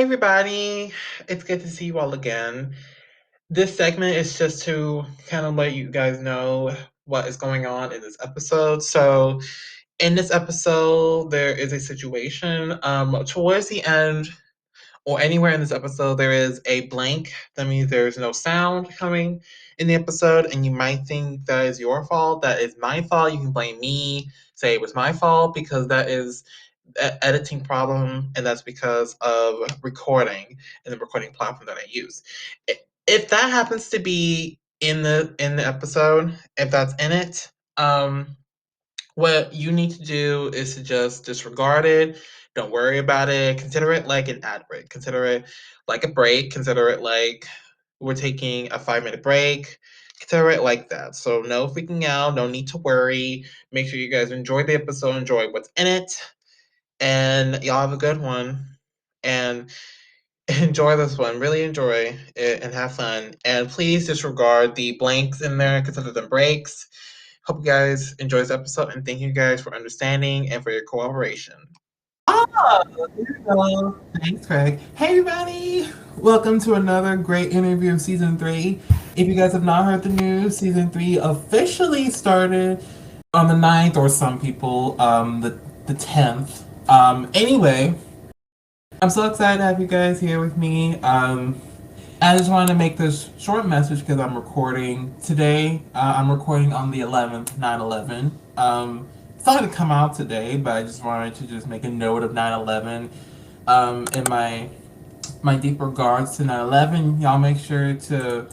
Hey everybody, it's good to see you all again. This segment is just to kind of let you guys know what is going on in this episode. So, in this episode, there is a situation. Towards the end, or anywhere in this episode, there is a blank. That means there's no sound coming in the episode, and you might think that is your fault. That is my fault. You can blame me, say it was my fault, because that is editing problem, and that's because of recording and the recording platform that I use. If that happens to be in the episode, if that's in it, what you need to do is to just disregard it. Don't worry about it. Consider it like an ad break. Consider it like a break. Consider it like we're taking a 5 minute break. Consider it like that. So no freaking out. No need to worry. Make sure you guys enjoy the episode. Enjoy what's in it, and y'all have a good one. And enjoy this one. Really enjoy it and have fun. And please disregard the blanks in there. Consider them breaks. Hope you guys enjoy this episode, and thank you guys for understanding and for your cooperation. Ah, there you go. Thanks, Craig. Hey, everybody. Welcome to another great interview of season 3. If you guys have not heard the news, season 3 officially started on the 9th, or some people, the 10th. Anyway, I'm so excited to have you guys here with me. I just wanted to make this short message because I'm recording today. I'm recording on the 11th, 9/11. It's not going to come out today, but I just wanted to just make a note of 9/11. In my deep regards to 9/11, y'all make sure to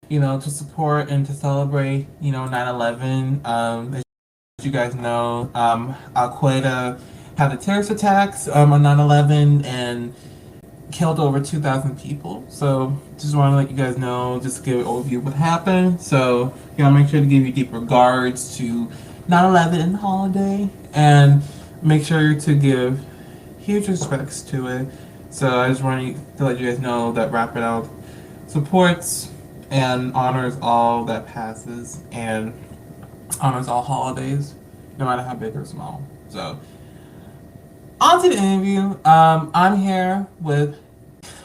to support and to celebrate 9/11. As you guys know, Al Qaeda had the terrorist attacks on 9/11 and killed over 2,000 people. So just want to let you guys know, just give an overview of what happened. So make sure to give your deep regards to 9/11 holiday, and make sure to give huge respects to it. So I just wanted to let you guys know that Rapid Out supports and honors all that passes and honors all holidays, no matter how big or small. So on to the interview. I'm here with,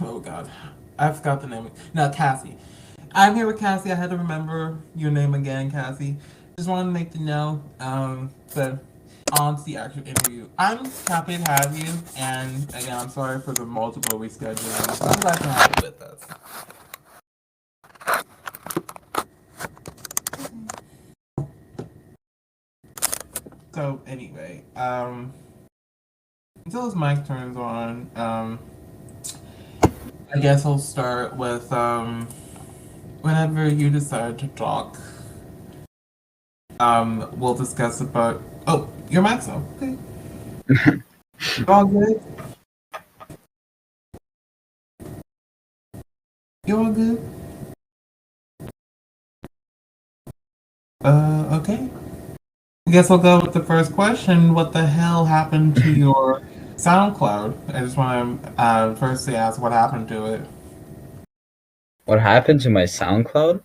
oh god, I forgot the name. No, Cassie. I'm here with Cassie. I had to remember your name again, Cassie. Just wanted to make the note. But on to the actual interview. I'm happy to have you, and again, I'm sorry for the multiple rescheduling. I'm glad to have you with us. So anyway, until his mic turns on, I guess I'll start with whenever you decide to talk. We'll discuss about. Oh, your mic's on. Okay. All good. You all good? Okay. I guess I'll go with the first question. What the hell happened to your SoundCloud? I just want to firstly ask what happened to it. What happened to my SoundCloud?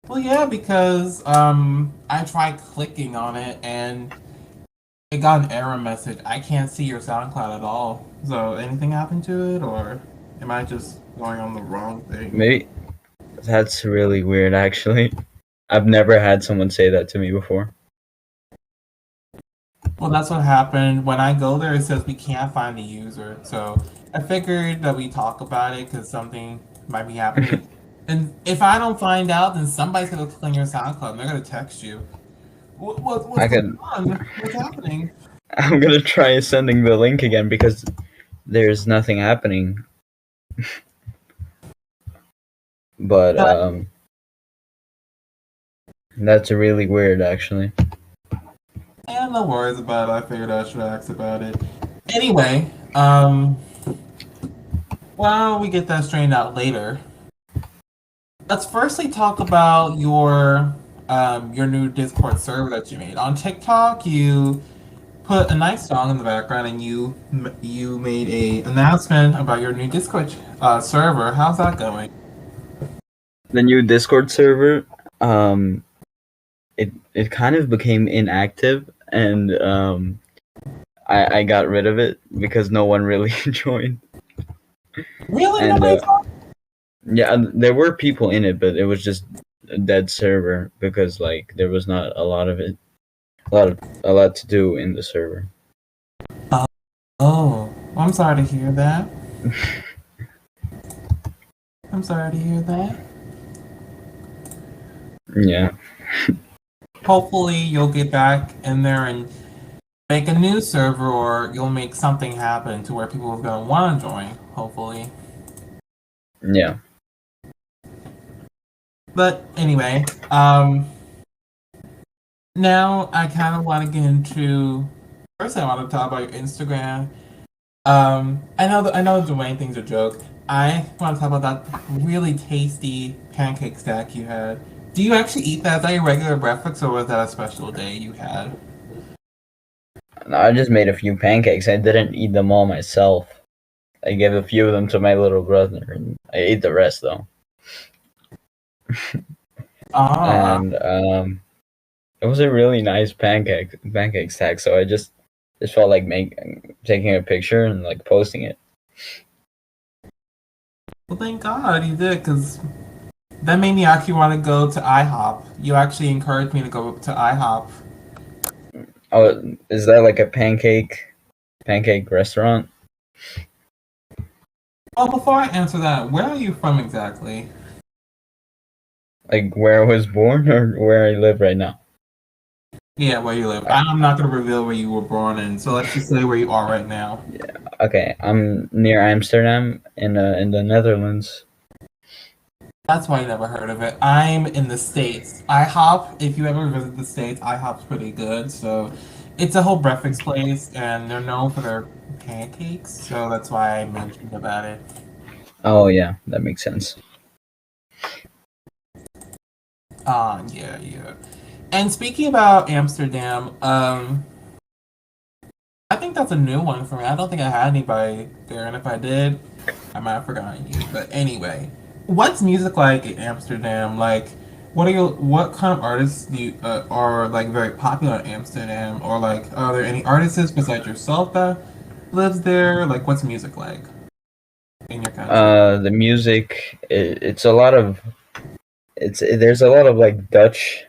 Well, yeah, because I tried clicking on it and it got an error message. I can't see your SoundCloud at all. So anything happened to it, or am I just going on the wrong thing? Maybe that's really weird, actually. I've never had someone say that to me before. Well, that's what happened. When I go there, it says we can't find the user. So I figured that we talk about it because something might be happening. And if I don't find out, then somebody's gonna click on your SoundCloud and they're gonna text you. What's going on? What's happening? I'm gonna try sending the link again because there's nothing happening. But that's really weird, actually. Yeah, no worries about it. I figured I should ask about it. Anyway, well, we get that straightened out later. Let's firstly talk about your new Discord server that you made. On TikTok, you put a nice song in the background, and you made a announcement about your new Discord server. How's that going? The new Discord server, it kind of became inactive, and I got rid of it because no one really joined. Really? And Nobody's on? yeah, there were people in it, but it was just a dead server because like there was not a lot of it, a lot to do in the server. Oh, I'm sorry to hear that. I'm sorry to hear that. Yeah, Hopefully, you'll get back in there and make a new server, or you'll make something happen to where people are going to want to join. Hopefully. yeah. But anyway, now I kind of want to get into. First, I want to talk about your Instagram. I know the main thing's a joke. I want to talk about that really tasty pancake stack you had. Do you actually eat that? Is that your regular breakfast, or was that a special day you had? I just made a few pancakes. I didn't eat them all myself. I gave a few of them to my little brother, and I ate the rest though. Ah, And it was a really nice pancake stack. So I just felt like taking a picture and like posting it. well, thank God you did, because that made me actually want to go to IHOP. You actually encouraged me to go to IHOP. Oh, is that like a pancake restaurant? Well, before I answer that, where are you from exactly? Like where I was born or where I live right now? Yeah, where you live. Uh, I'm not going to reveal where you were born in, so let's just say where you are right now. okay, I'm near Amsterdam in the Netherlands. That's why I never heard of it. I'm in the States. IHOP, if you ever visit the States, IHOP's pretty good. So it's a whole breakfast place, and they're known for their pancakes. So that's why I mentioned about it. Oh yeah, that makes sense. Yeah, yeah. And speaking about Amsterdam, I think that's a new one for me. I don't think I had anybody there, and if I did, I might have forgotten you. But anyway, what's music like in Amsterdam? Like, what kind of artists are like very popular in Amsterdam? Or like, are there any artists besides yourself that lives there? Like, what's music like in your country? The music, it's a lot of there's a lot of like Dutch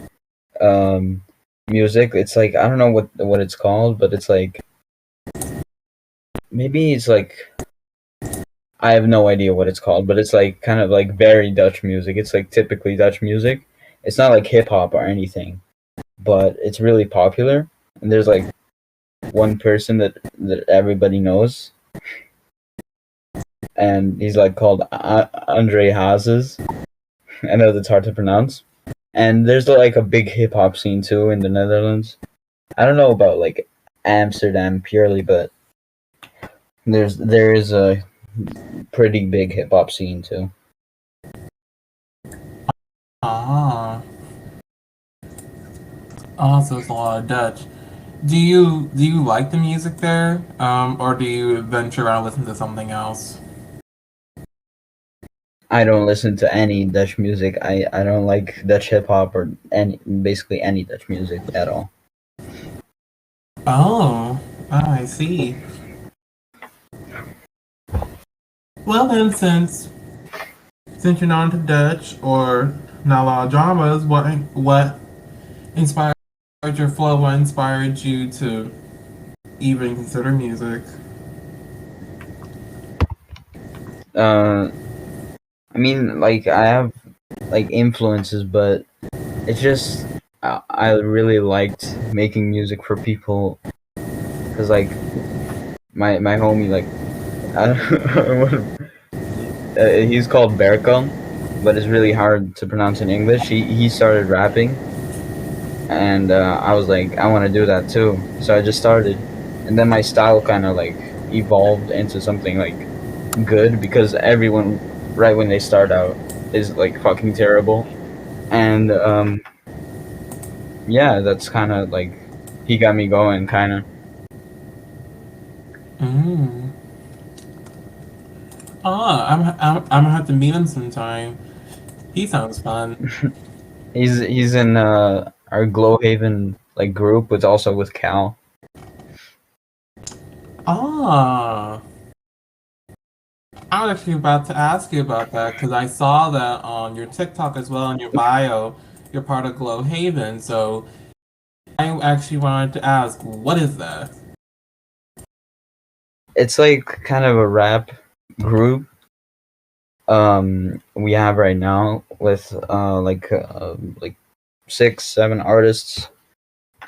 um music. It's like I don't know what it's called, but it's like maybe it's like I have no idea what it's called, but it's like kind of like very Dutch music. It's like typically Dutch music. It's not like hip hop or anything, but it's really popular. And there's like one person that everybody knows, and he's like called Andre Hazes. I know that's hard to pronounce. And there's like a big hip hop scene too in the Netherlands. I don't know about like Amsterdam purely, but there is a pretty big hip hop scene too. Ah, so it's a lot of Dutch. Do you like the music there, or do you venture out and listen to something else? I don't listen to any Dutch music. I don't like Dutch hip hop or any basically any Dutch music at all. Oh, I see. Well then, since you're not into Dutch or not a lot of dramas, what inspired your flow? What inspired you to even consider music? Uh, I mean, like I have like influences, but it's just I really liked making music for people because like my homie like I don't he's called Berkan, but it's really hard to pronounce in English. He started rapping, and I was like, I want to do that too. So I just started, and then my style kind of like evolved into something like good because everyone right when they start out is like fucking terrible, and yeah, that's kind of like he got me going, kind of. Mm. I'm gonna have to meet him sometime. He sounds fun. He's in our Glowhaven like group, but also with Cal. Ah, I was actually about to ask you about that because I saw that on your TikTok as well in your bio. You're part of Glow Haven, so I actually wanted to ask, what is that? It's like kind of a rap group we have right now with like 6 7 artists,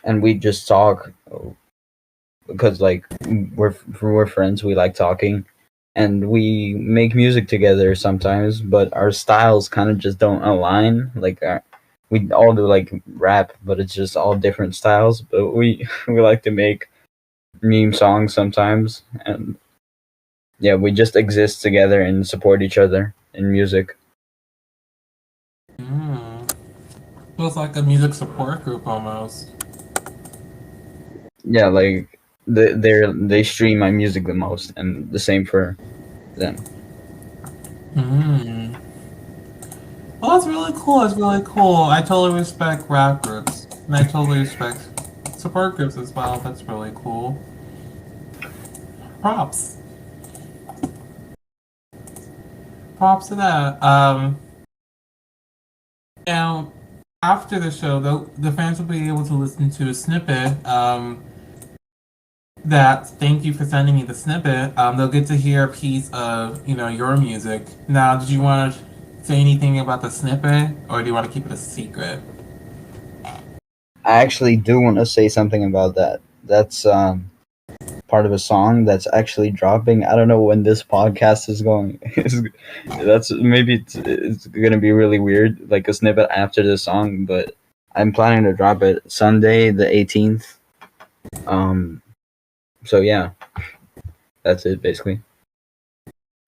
and we just talk because like we're friends, we like talking, and we make music together sometimes, but our styles kind of just don't align. Like we all do like rap, but it's just all different styles. But we we like to make meme songs sometimes, and yeah, we just exist together and support each other in music. Mm. Feels like a music support group almost. Yeah, like they stream my music the most, and the same for them. Mm. Well, that's really cool. That's really cool. I totally respect rap groups, and I totally respect support groups as well. That's really cool. Props. Props to that. Now, after the show, the fans will be able to listen to a snippet. That thank you for sending me the snippet. They'll get to hear a piece of your music. Now, did you want to say anything about the snippet, or do you want to keep it a secret? I actually do want to say something about that. That's part of a song that's actually dropping. I don't know when this podcast is going. That's maybe it's gonna be really weird, like a snippet after the song. But I'm planning to drop it Sunday the 18th. Um, so yeah, that's it basically.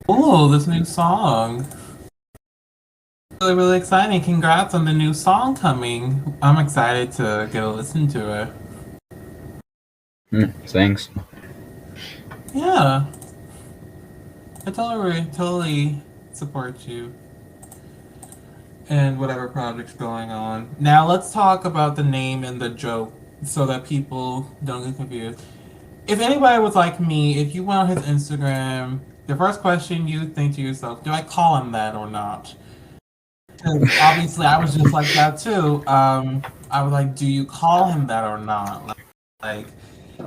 Oh, this new song. Really, really exciting. Congrats on the new song coming. I'm excited to get a listen to it. Thanks. Yeah, I totally support you and whatever project's going on. Now let's talk about the name and the joke so that people don't get confused. If anybody was like me, if you went on his Instagram, the first question you think to yourself, do I call him that or not? Because obviously I was just like that too. I was like, do you call him that or not? Like,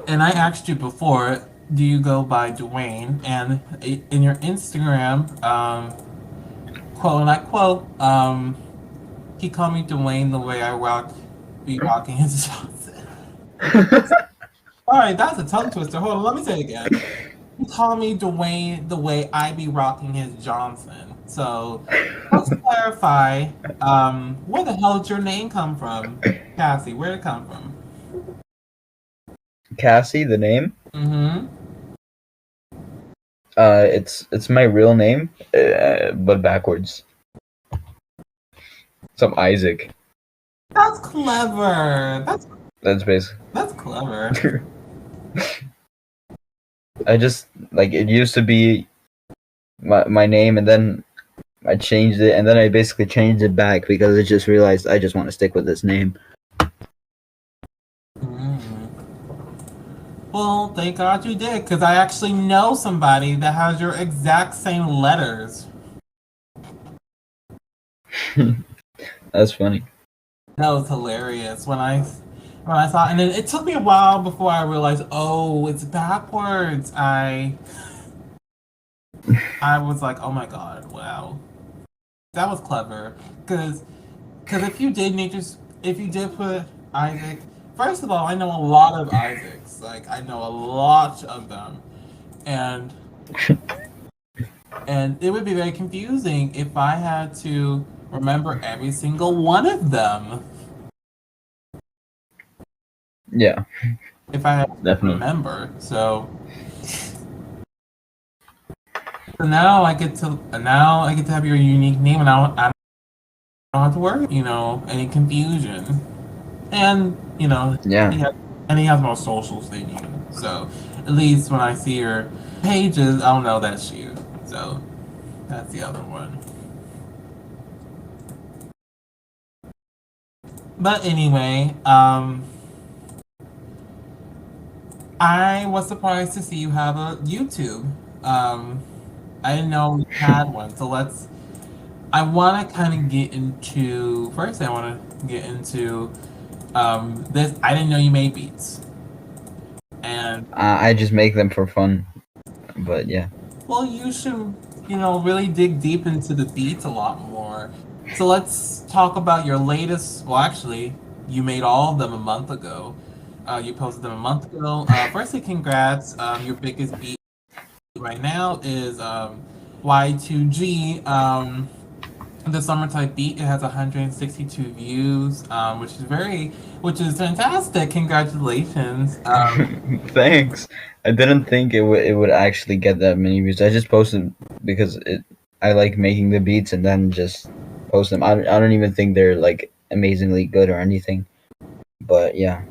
and I asked you before, do you go by Dwayne? And in your Instagram, quote and I quote, he called me Dwayne the way I be rocking his Johnson. All right, that's a tongue twister. Hold on, let me say it again. He called me Dwayne the way I be rocking his Johnson. So let's clarify. Where the hell did your name come from, Cassie? Where did it come from? Cassie, the name. Mm-hmm. It's my real name, but backwards. Some Isaac. That's clever. That's basically. That's clever. I just like it used to be my name, and then I changed it, and then I basically changed it back because I just realized I just want to stick with this name. Well, thank God you did, because I actually know somebody that has your exact same letters. That's funny. That was hilarious when I saw, and it took me a while before I realized, oh, it's backwards. I was like, oh my God, wow, that was clever. Because if you did put Isaac, first of all, I know a lot of Isaacs. Like I know a lot of them, and it would be very confusing if I had to remember every single one of them. Yeah, If I had to definitely. remember, so now I get to have your unique name, and I don't have to worry, any confusion. And Yeah, he has more socials than you, so at least when I see your pages, I'll know that's you. So that's the other one. But anyway, I was surprised to see you have a YouTube. Um, I didn't know you had one. So let's. I want to kind of get into. First, I want to get into this. I didn't know you made beats. And I just make them for fun, but yeah. well, you should, really dig deep into the beats a lot more. So let's talk about your latest. Well, actually, you made all of them a month ago. You posted them a month ago. Firstly, congrats. Your biggest beat right now is Y2G. The summer type beat. It has 162 views, which is fantastic. Congratulations. Thanks. I didn't think it would actually get that many views. I just posted because I like making the beats and then just post them. I don't even think they're like amazingly good or anything. But yeah.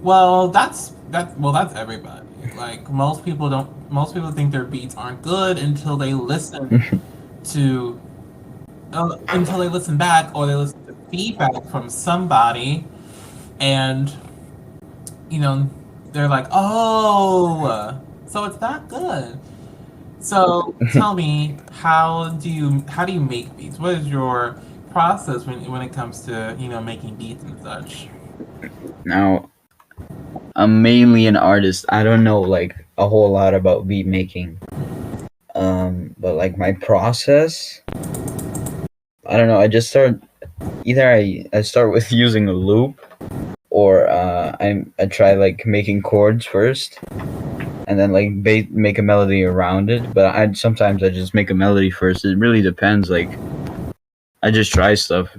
Well, that's everybody. Like most people don't. Most people think their beats aren't good until they listen to until they listen back or they listen to feedback from somebody, and you know they're like, oh, so it's that good. So tell me, how do you make beats? What is your process when it comes to making beats and such? Now, I'm mainly an artist. I don't know like a whole lot about beat making. But like my process, I don't know. I just start either I start with using a loop, or I try like making chords first, and then like make a melody around it. But I sometimes I just make a melody first. It really depends. Like I just try stuff.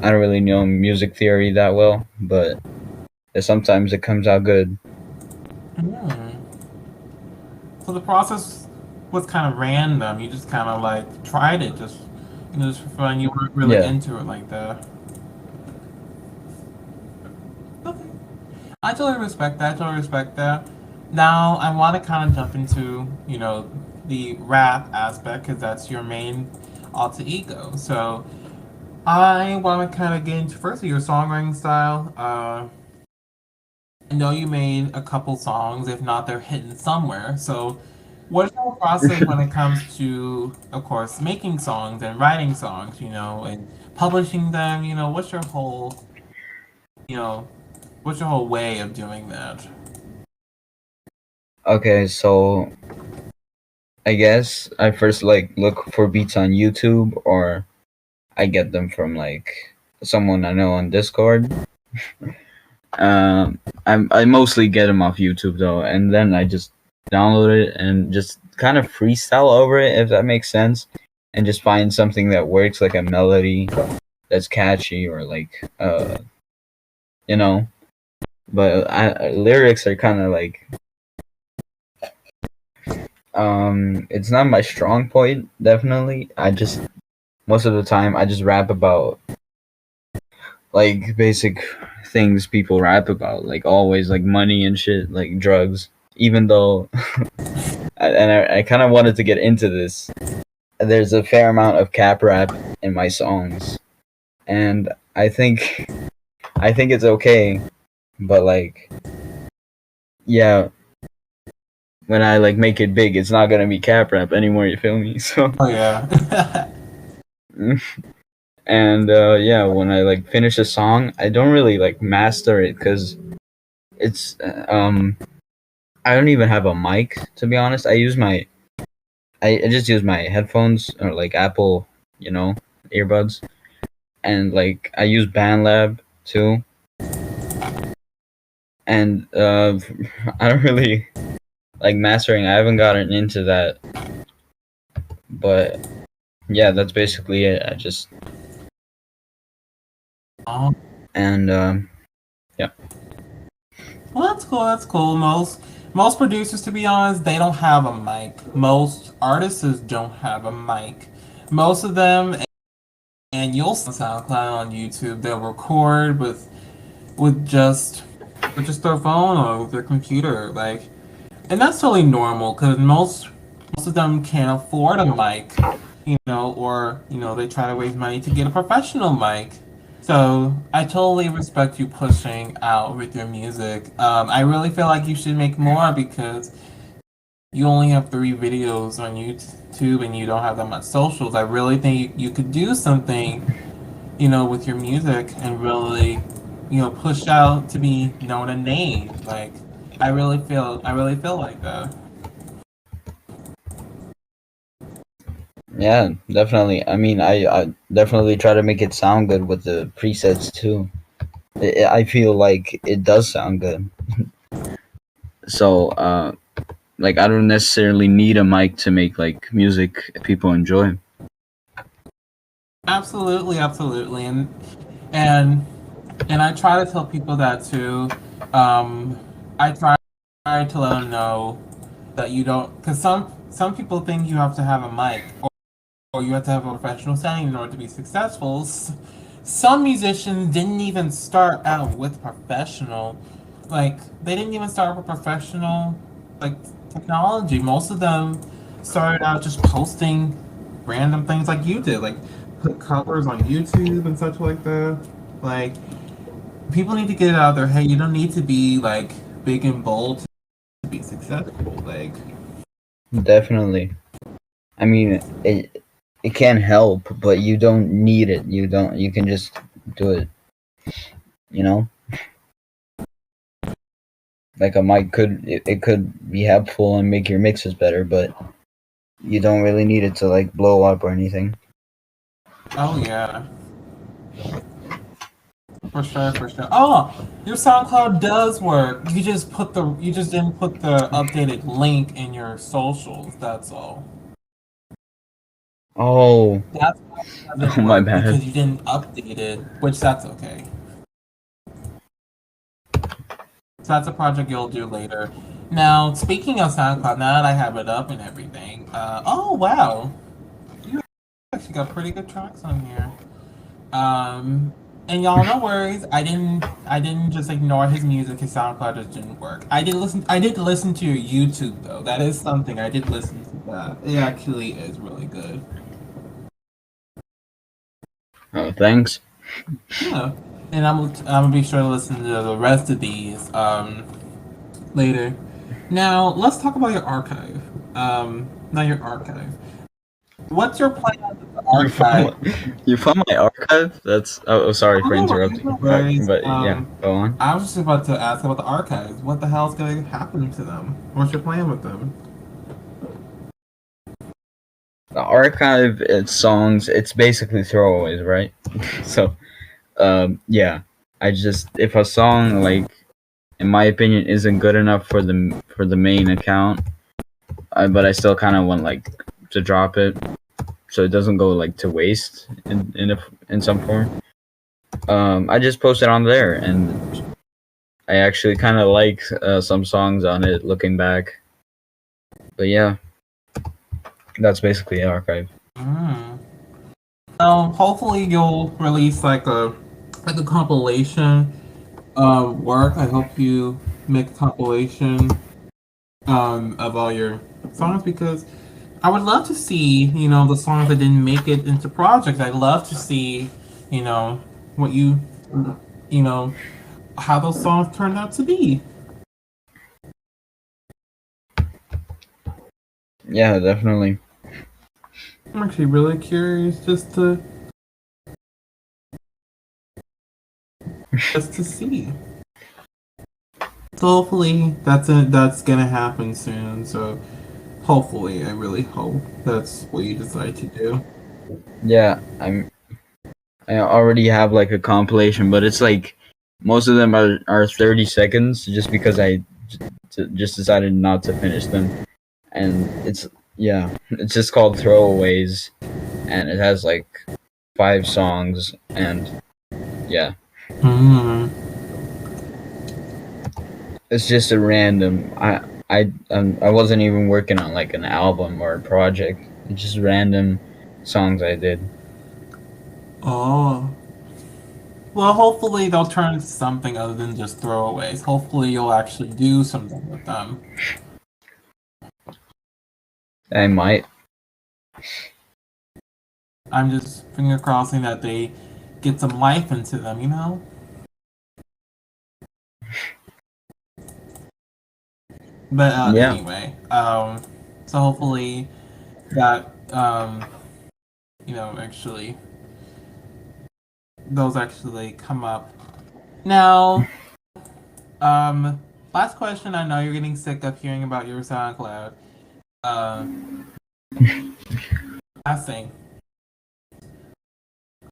I don't really know music theory that well, but sometimes it comes out good. Hmm. So the process was kind of random. You just kind of like tried it, just for fun. You weren't really Yeah. into it like that. Okay, I totally respect that. I totally respect that. Now I want to kind of jump into the rap aspect because that's your main alter ego. So I want to kind of get into firstly your songwriting style. I know you made a couple songs, if not, they're hidden somewhere. So, what's your process when it comes to, of course, making songs and writing songs, and publishing them? You know, what's your whole way of doing that? Okay, so I guess I first like look for beats on YouTube, or I get them from like someone I know on Discord. I mostly get them off YouTube though, and then I just download it and just kind of freestyle over it, if that makes sense, and just find something that works, like a melody that's catchy, or like you know. But lyrics are kind of like it's not my strong point. Definitely, I just most of the time I just rap about like basic things people rap about, like always, like money and shit, like drugs. Even though, I kind of wanted to get into this. There's a fair amount of cap rap in my songs, and I think it's okay, but like, yeah, when I like make it big, it's not gonna be cap rap anymore. You feel me? So, Oh yeah. and yeah, when I like finish a song, I don't really like master it because it's I don't even have a mic, to be honest. I just use my headphones, or like Apple, earbuds, and like I use BandLab too. And I don't really like mastering. I haven't gotten into that, but yeah, that's basically it. I just Oh, and yeah. well, that's cool. That's cool. Most producers, to be honest, they don't have a mic. Most artists don't have a mic. Most of them, and you'll see on SoundCloud, on YouTube, they'll record with just with just their phone or with their computer, like, and that's totally normal because most of them can't afford a mic, or they try to raise money to get a professional mic. So I totally respect you pushing out with your music. I really feel like you should make more because you only have 3 videos on YouTube and you don't have that much socials. I really think you could do something, with your music and really, push out to be known and named. Like I really feel like that. Yeah, definitely. I mean, I definitely try to make it sound good with the presets too. I feel like it does sound good. So, like, I don't necessarily need a mic to make like music people enjoy. Absolutely, absolutely, and and I try to tell people that too. Um, I try to let them know that you don't, because some people think you have to have a mic or you have to have a professional setting in order to be successful. Some musicians didn't even start out with professional, like they didn't even start with professional, like technology. Most of them started out just posting random things like you did, like put covers on YouTube and such like that. Like people need to get it out of their head. You don't need to be like big and bold to be successful. Like Definitely. I mean, it can help, but you don't need it. You don't. You can just do it. You know, like a mic it could be helpful and make your mixes better, but you don't really need it to like blow up or anything. oh yeah, for sure, for sure. Oh, your SoundCloud does work. You just didn't put the updated link in your socials. That's all. Oh, That's why it doesn't oh my work bad. because you didn't update it, which that's okay. So that's a project you'll do later. Now, speaking of SoundCloud, now that I have it up and everything, oh wow, you actually got pretty good tracks on here. Um, and y'all, no worries. I didn't just ignore his music. His SoundCloud just didn't work. I did listen to your YouTube though. That is something I did listen to. That it actually is really good. Oh, thanks. Yeah, and I'm gonna be sure to listen to the rest of these later. Now let's talk about your archive. Not your archive. What's your plan with the You found archive? you found my archive. That's sorry Oh, for no worries, no interrupting, worries. but yeah, go on. I was just about to ask about the archives. What the hell's going to happen to them? What's your plan with them? The archive, it's songs. It's basically throwaways, right? So, yeah. I just if a song like, in my opinion, isn't good enough for the main account, but I still kind of want like to drop it so it doesn't go like to waste in some form. I just post it on there, and I actually kind of like some songs on it. Looking back, but yeah, that's basically the archive. Mm. Hopefully you'll release like a compilation of work. I hope you make a compilation of all your songs because I would love to see, the songs that didn't make it into projects. I'd love to see, you know, what you know, how those songs turned out to be. Yeah, definitely. I'm actually really curious just to see. So hopefully that's gonna happen soon. So hopefully, I really hope that's what you decide to do. Yeah, I already have like a compilation, but it's like most of them are 30 seconds just because just decided not to finish them, and it's just called Throwaways, and it has like 5 songs, and yeah, Hmm. it's just a random. I wasn't even working on like an album or a project. It's just random songs I did. Oh. Well, hopefully they'll turn into something other than just throwaways. Hopefully you'll actually do something with them. I might. I'm just finger crossing that they get some life into them, you know? But Yeah. anyway, so hopefully that actually those actually come up. Now, um, last question. I know you're getting sick of hearing about your SoundCloud. Uh, last thing.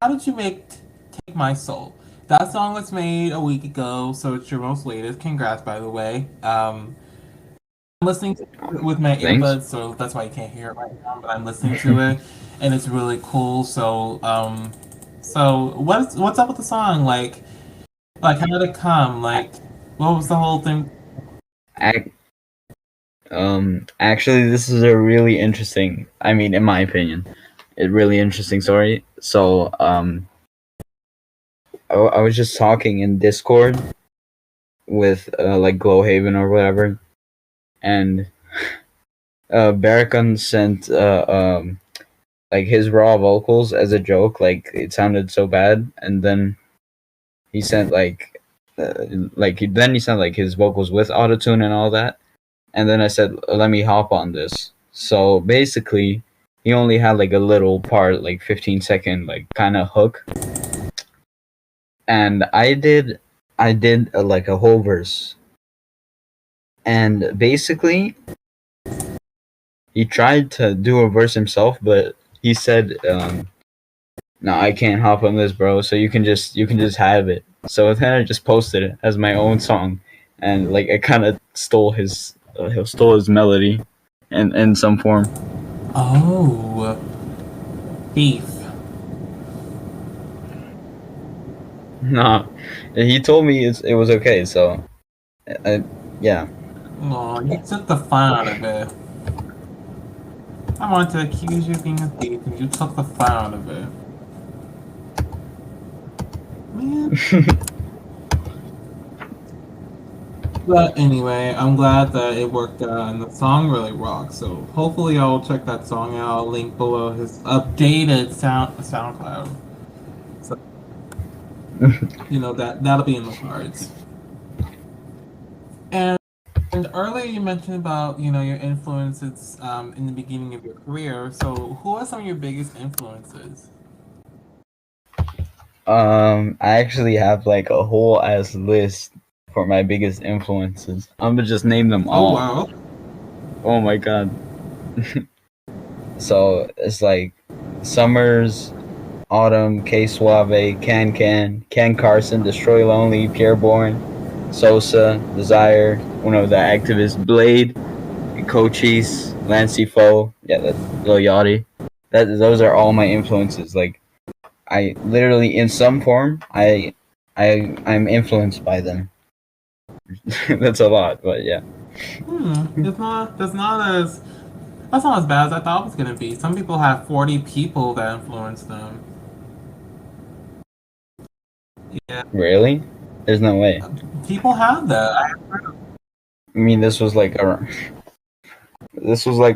How did you make Take My Soul? That song was made a week ago, so it's your most latest. Congrats, by the way. I'm listening to it with my Thanks. earbuds, so that's why you can't hear it right now. But I'm listening to it, and it's really cool. So what's up with the song? Like how did it come? Like, what was the whole thing? Ac- Actually, this is a really interesting. I mean, in my opinion, a really interesting story. So, I was just talking in Discord with like Glowhaven or whatever, and Barracan sent like his raw vocals as a joke. Like it sounded so bad, and then he sent then he sent like his vocals with autotune and all that. And then I said, let me hop on this. So basically, he only had like a little part, like 15-second, like kind of hook, and I did like a whole verse, and basically he tried to do a verse himself, but he said, "No, I can't hop on this, bro. So you can just have it." So then I just posted it as my own song, and like I kind of stole his melody, in some form. Oh, beef. No, he told me it was okay. So, yeah. Oh, you took the fun out of it. I wanted to accuse you of being a thief, and you took the fun out of it. Man. But anyway, I'm glad that it worked out and the song really rocks. So hopefully I'll check that song out. I'll link below his updated SoundCloud. So that'll be in the cards. And earlier you mentioned about your influences in the beginning of your career. So who are some of your biggest influences? I actually have like a whole ass list for my biggest influences. I'm gonna just name them Oh all. wow. Oh my god. So it's like Summers, Autumn, K Suave, Can Carson, Destroy Lonely, Pierre Bourne, Sosa, Desire, one of the activists, Blade, Cochise, Lancey Foe, yeah, that Lil Yachty. Those are all my influences. Like I literally, in some form, I'm influenced by them. That's a lot, but yeah. That's not as bad as I thought it was gonna be. Some people have 40 people that influence them. Yeah, Really? There's no way. people have that. I mean, this was like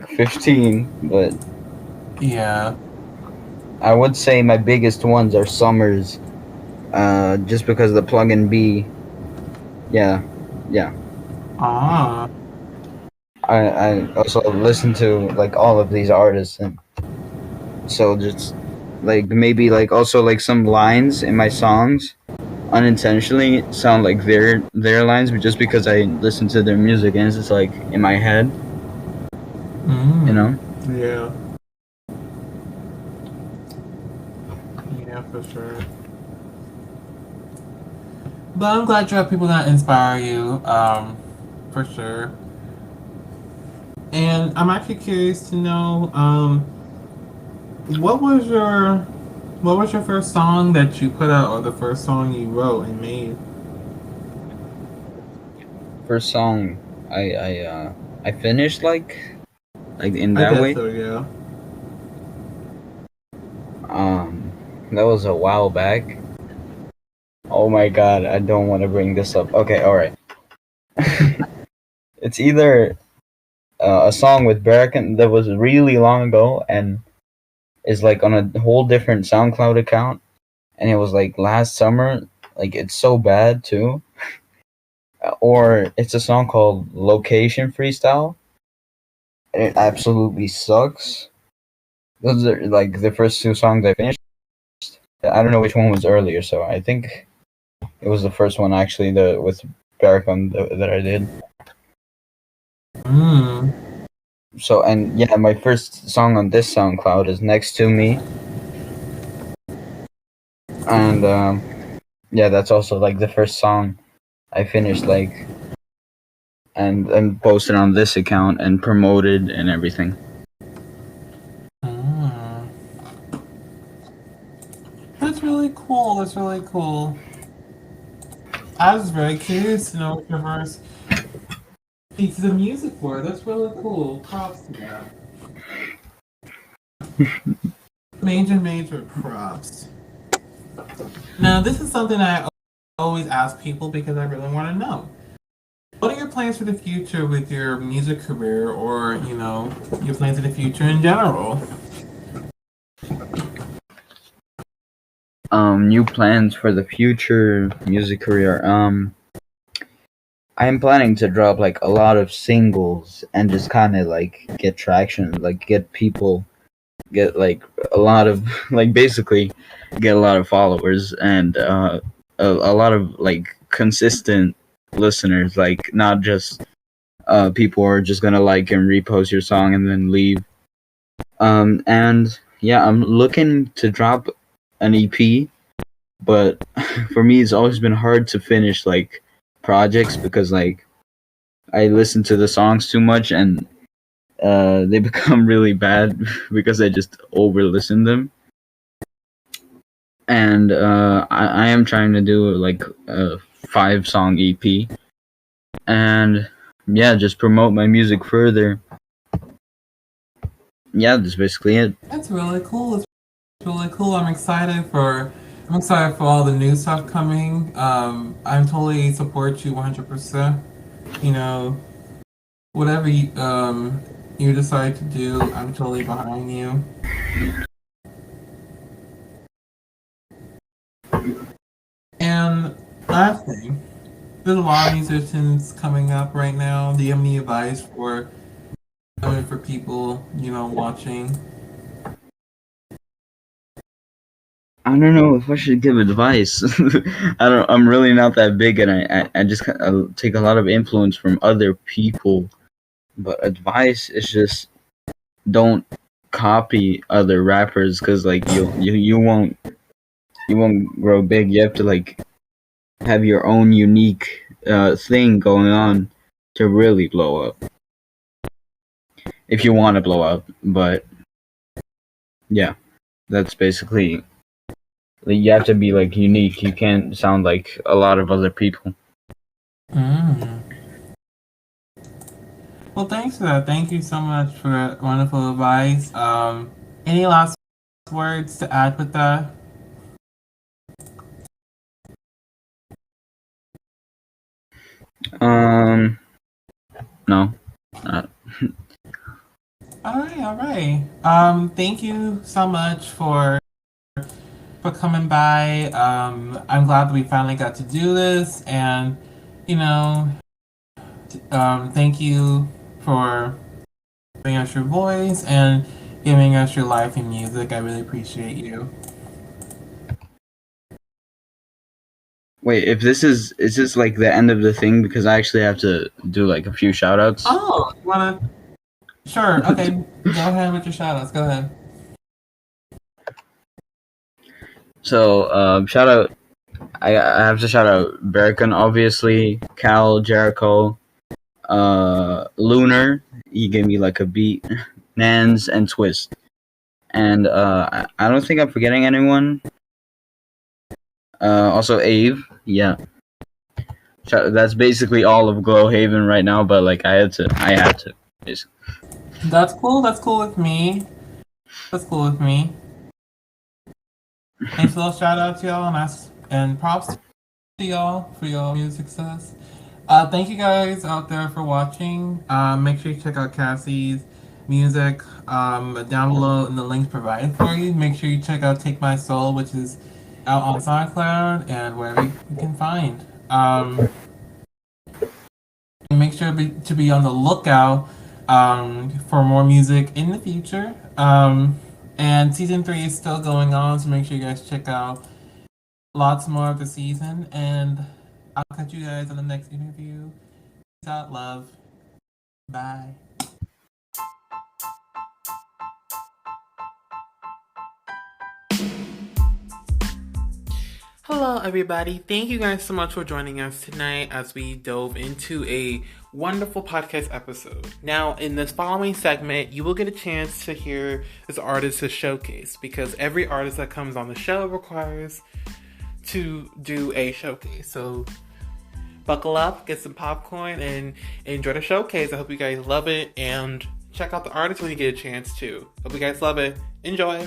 15, but Yeah. I would say my biggest ones are Summers, just because the plug and B. Yeah, yeah. Ah. I also listen to like all of these artists, and so just like maybe like also like some lines in my songs unintentionally sound like their lines, but just because I listen to their music and it's just like in my head, you Mm. know. Yeah. Yeah, for sure. But I'm glad you have people that inspire you. For sure. And I'm actually curious to know, what was your what was your first song that you put out, or the first song you wrote and made? First song I finished like in I that guess way. so. Yeah. Um, that was a while back. Oh my god, I don't want to bring this up. Okay, all right. It's either a song with Barracan that was really long ago and is like on a whole different SoundCloud account, and it was like last summer. Like it's so bad too. Or it's a song called Location Freestyle. And it absolutely sucks. Those are like the first two songs I finished. I don't know which one was earlier, so I think it was the first one actually, the with Barracon that I did. Mm. So and yeah, my first song on this SoundCloud is Next to Me, and yeah, that's also like the first song I finished like and posted on this account and promoted and everything. Mm. That's really cool. That's really cool. I was very curious to know what your first pieces of music were. That's really cool. Props to that. Major props. Now, this is something I always ask people because I really want to know. What are your plans for the future with your music career, or your plans in the future in general? New plans for the future music career. I'm planning to drop like a lot of singles and just kind of like get traction, like get people, get like a lot of like basically get a lot of followers and a lot of like consistent listeners, like not just people who are just gonna like and repost your song and then leave. And yeah, I'm looking to drop an EP, but for me it's always been hard to finish like projects because like I listen to the songs too much and they become really bad because I just over listen them. And I am trying to do like a 5-song EP and yeah, just promote my music further. Yeah, that's basically it. That's really cool. It's really cool. I'm excited for all the new stuff coming. I'm totally support you 100%. You know, whatever you decide to do, I'm totally behind you. And last thing, there's a lot of musicians coming up right now. Do you have any advice for people watching? I don't know if I should give advice. I'm really not that big, and I just take a lot of influence from other people. But advice is just don't copy other rappers because like you won't grow big. You have to like have your own unique thing going on to really blow up if you want to blow up. But yeah, that's basically like, you have to be like unique. You can't sound like a lot of other people. Mm. Well, thanks for that. Thank you so much for that wonderful advice. Any last words to add with that? Um, no. All right. Thank you so much for coming by. I'm glad that we finally got to do this, and you know, thank you for giving us your voice and giving us your life in music. I really appreciate you. Wait, if this is this like the end of the thing because I actually have to do like a few shout outs. Oh, you wanna? Sure. Okay. Go ahead with your shoutouts. Go ahead. So, shout out. I have to shout out Berrican, obviously, Cal, Jericho, Lunar. He gave me like a beat, Nans, and Twist. And I don't think I'm forgetting anyone. Also Ave, yeah. That's basically all of Glowhaven right now. But like I had to, basically. That's cool. That's cool with me. That's cool with me. Thanks for those shout outs, y'all, and props to y'all for y'all music success. Thank you guys out there for watching. Make sure you check out Cassie's music down below in the links provided for you. Make sure you check out Take My Soul, which is out on SoundCloud and wherever you can find. Make sure to be on the lookout for more music in the future. And season 3 is still going on, so make sure you guys check out lots more of the season. And I'll catch you guys on the next interview. Peace out, love. Bye. Hello, everybody. Thank you guys so much for joining us tonight as we dove into a wonderful podcast episode. Now, in this following segment, you will get a chance to hear this artist's showcase because every artist that comes on the show requires to do a showcase. So, buckle up, get some popcorn, and enjoy the showcase. I hope you guys love it and check out the artist when you get a chance to. Hope you guys love it. Enjoy.